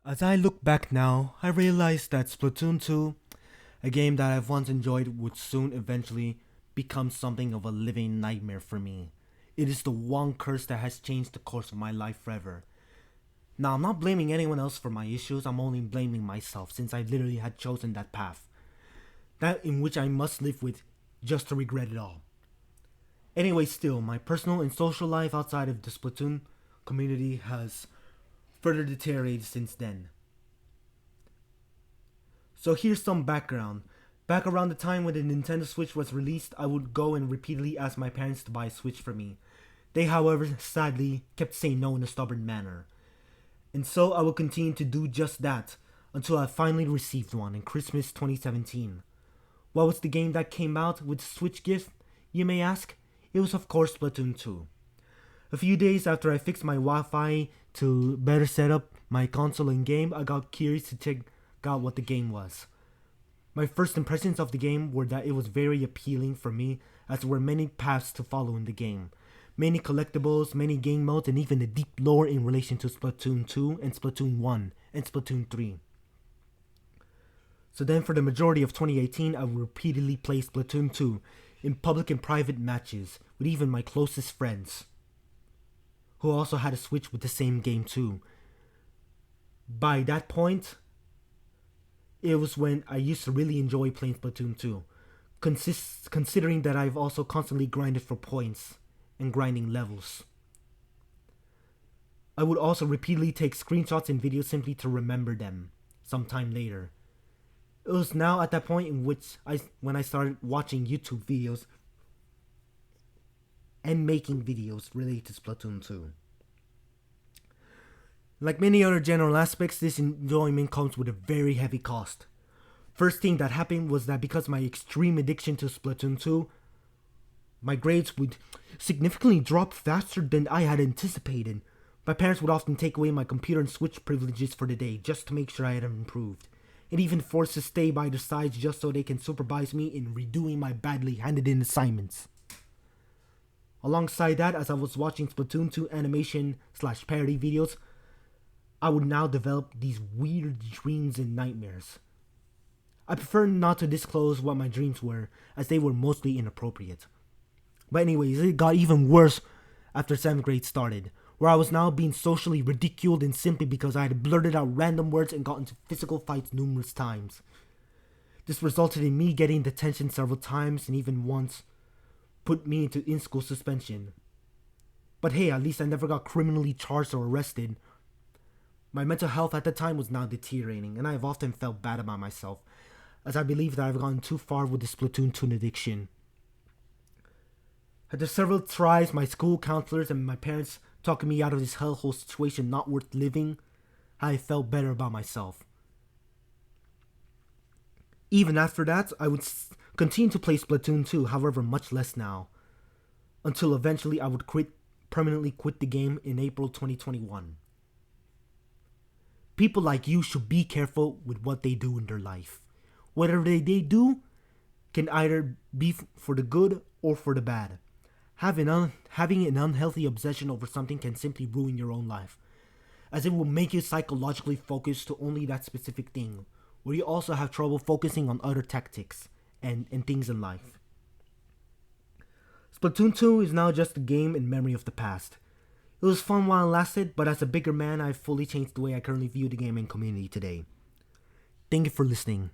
As I look back now, I realize that Splatoon 2, a game that I've once enjoyed, would soon eventually become something of a living nightmare for me. It is the one curse that has changed the course of my life forever. Now, I'm not blaming anyone else for my issues, I'm only blaming myself since I literally had chosen that path. That in which I must live with just to regret it all. Anyway, still, my personal and social life outside of the Splatoon community has further deteriorated since then. So here's some background. Back around the time when the Nintendo Switch was released, I would go and repeatedly ask my parents to buy a Switch for me. They, however, sadly kept saying no in a stubborn manner. And so I would continue to do just that until I finally received one in Christmas 2017. What was the game that came out with the Switch gift, you may ask? It was of course Splatoon 2. A few days after I fixed my Wi-Fi to better set up my console and game, I got curious to check out what the game was. My first impressions of the game were that it was very appealing for me, as there were many paths to follow in the game. Many collectibles, many game modes, and even a deep lore in relation to Splatoon 2 and Splatoon 1 and Splatoon 3. So then for the majority of 2018, I would repeatedly play Splatoon 2 in public and private matches with even my closest friends, who also had a Switch with the same game too. By that point, it was when I used to really enjoy playing Splatoon 2, considering that I've also constantly grinded for points and grinding levels. I would also repeatedly take screenshots and videos simply to remember them sometime later. It was now at that point in which when I started watching YouTube videos and making videos related to Splatoon 2. Like many other general aspects, this enjoyment comes with a very heavy cost. First thing that happened was that because of my extreme addiction to Splatoon 2, my grades would significantly drop faster than I had anticipated. My parents would often take away my computer and Switch privileges for the day just to make sure I had improved, and even forced to stay by their sides just so they can supervise me in redoing my badly handed in assignments. Alongside that, as I was watching Splatoon 2 animation/parody videos, I would now develop these weird dreams and nightmares. I prefer not to disclose what my dreams were, as they were mostly inappropriate. But anyways, it got even worse after 7th grade started, where I was now being socially ridiculed and simply because I had blurted out random words and got into physical fights numerous times. This resulted in me getting detention several times and even once put me into in-school suspension. But hey, at least I never got criminally charged or arrested. My mental health at the time was now deteriorating, and I have often felt bad about myself, as I believe that I've gone too far with the Splatoon 2 addiction. After several tries, my school counselors and my parents talking me out of this hellhole situation not worth living, I felt better about myself. Even after that, I would continue to play Splatoon 2, however much less now, until eventually I would permanently quit the game in April 2021. People like you should be careful with what they do in their life. Whatever they do can either be for the good or for the bad. Having an unhealthy obsession over something can simply ruin your own life, as it will make you psychologically focused to only that specific thing, where you also have trouble focusing on other tactics and things in life. Splatoon 2 is now just a game in memory of the past. It was fun while it lasted, but as a bigger man, I've fully changed the way I currently view the gaming community today. Thank you for listening.